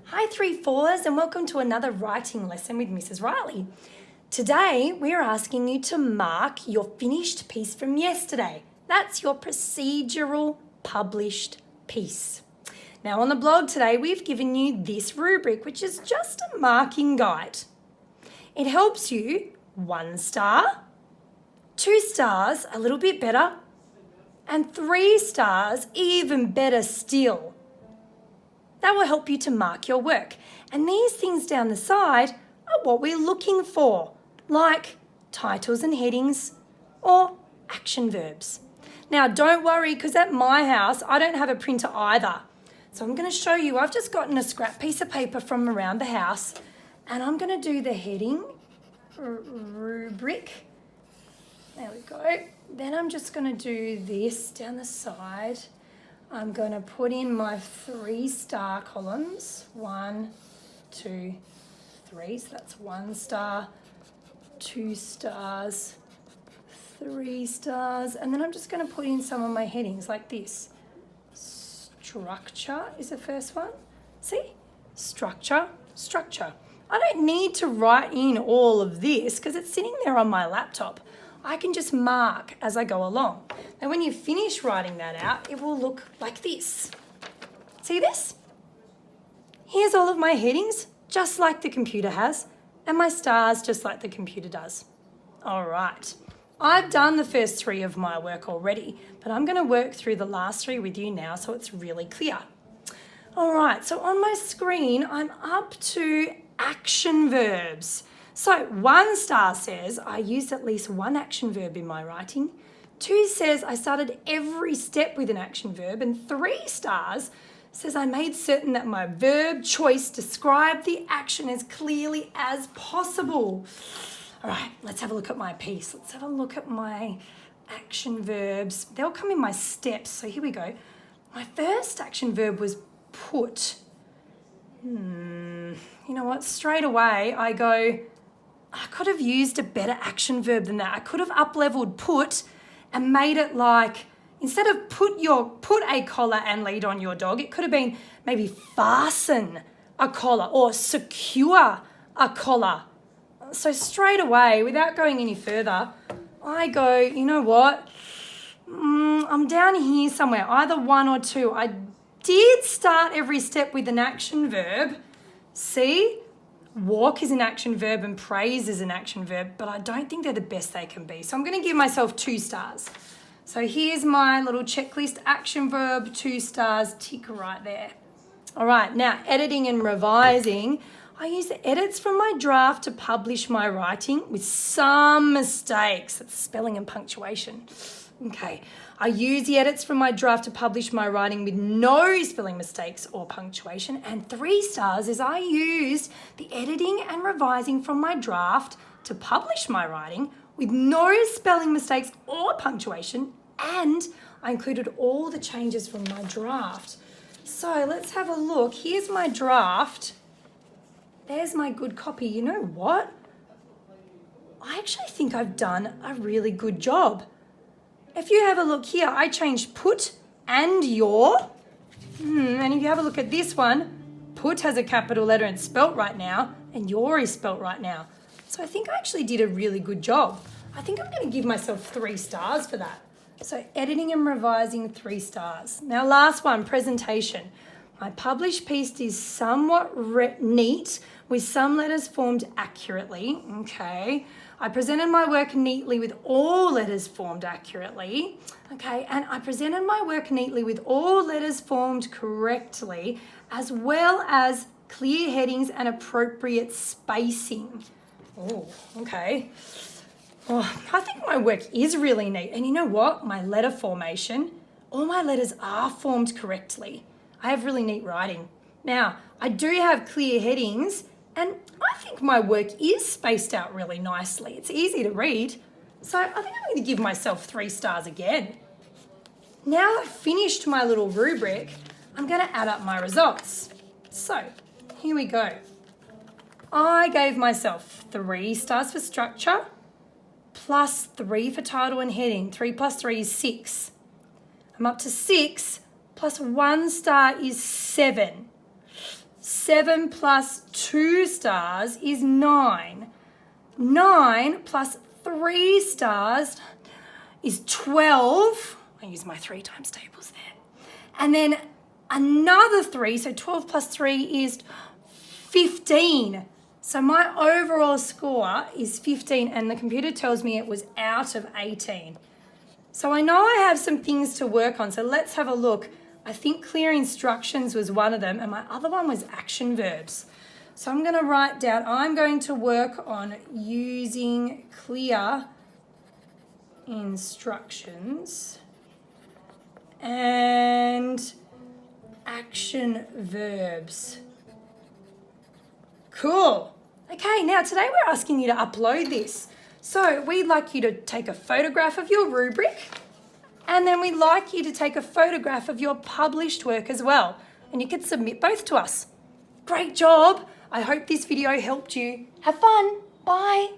Hi 3-4s and welcome to another writing lesson with Mrs. Riley. Today we're asking you to mark your finished piece from yesterday. That's your procedural published piece. Now on the blog today we've given you this rubric, which is just a marking guide. It helps you 1 star, 2 stars, a little bit better, and 3 stars, even better still. That will help you to mark your work. And these things down the side are what we're looking for, like titles and headings or action verbs. Now, don't worry, because at my house, I don't have a printer either. So I'm going to show you, I've just gotten a scrap piece of paper from around the house, and I'm going to do the heading, rubric. There we go. Then I'm just going to do this down the side. I'm going to put in my 3 star columns. 1, 2, 3. So that's 1 star, 2 stars, 3 stars. And then I'm just going to put in some of my headings like this. Structure is the first one. See? Structure, structure. I don't need to write in all of this because it's sitting there on my laptop. I can just mark as I go along. Now when you finish writing that out, it will look like this. See this? Here's all of my headings, just like the computer has, and my stars just like the computer does. All right, I've done the first 3 of my work already, but I'm going to work through the last 3 with you now so it's really clear. All right, so on my screen, I'm up to action verbs. So 1 star says I used at least 1 action verb in my writing. 2 says I started every step with an action verb. And 3 stars says I made certain that my verb choice described the action as clearly as possible. All right, let's have a look at my piece. Let's have a look at my action verbs. They'll come in my steps. So here we go. My first action verb was put. You know what? Straight away I go, I could have used a better action verb than that. I could have up-leveled put and made it like, instead of put a collar and lead on your dog, it could have been maybe fasten a collar or secure a collar. So straight away, without going any further, I go, you know what? I'm down here somewhere, either 1 or 2. I did start every step with an action verb. See? Walk is an action verb and praise is an action verb, but I don't think they're the best they can be. So I'm going to give myself 2 stars. So here's my little checklist, action verb, 2 stars, tick right there. All right, now editing and revising. I use the edits from my draft to publish my writing with some mistakes. That's spelling and punctuation. Okay, I use the edits from my draft to publish my writing with no spelling mistakes or punctuation. And 3 stars is I used the editing and revising from my draft to publish my writing with no spelling mistakes or punctuation. And I included all the changes from my draft. So let's have a look. Here's my draft. There's my good copy. You know what? I actually think I've done a really good job. If you have a look here, I changed put and your. And if you have a look at this one, put has a capital letter and spelt right now, and your is spelt right now. So I think I actually did a really good job. I think I'm going to give myself 3 stars for that. So editing and revising, 3 stars. Now last one, presentation. My published piece is somewhat neat with some letters formed accurately. Okay. I presented my work neatly with all letters formed accurately. Okay. And I presented my work neatly with all letters formed correctly, as well as clear headings and appropriate spacing. Oh, okay. Oh, I think my work is really neat. And you know what? My letter formation, all my letters are formed correctly. I have really neat writing. Now, I do have clear headings, and I think my work is spaced out really nicely. It's easy to read. So I think I'm going to give myself 3 stars again. Now I've finished my little rubric, I'm going to add up my results. So here we go. I gave myself 3 stars for structure, plus 3 for title and heading. 3 plus 3 is 6. I'm up to 6, plus 1 star is 7. 7 plus 2 stars is 9. 9 plus 3 stars is 12. I use my 3 times tables there. And then another 3, so 12 plus 3 is 15. So my overall score is 15, and the computer tells me it was out of 18. So I know I have some things to work on, so let's have a look. I think clear instructions was one of them, and my other one was action verbs. So I'm going to write down, I'm going to work on using clear instructions and action verbs. Cool. Okay, now today we're asking you to upload this. So we'd like you to take a photograph of your rubric, and then we'd like you to take a photograph of your published work as well. And you can submit both to us. Great job. I hope this video helped you. Have fun. Bye.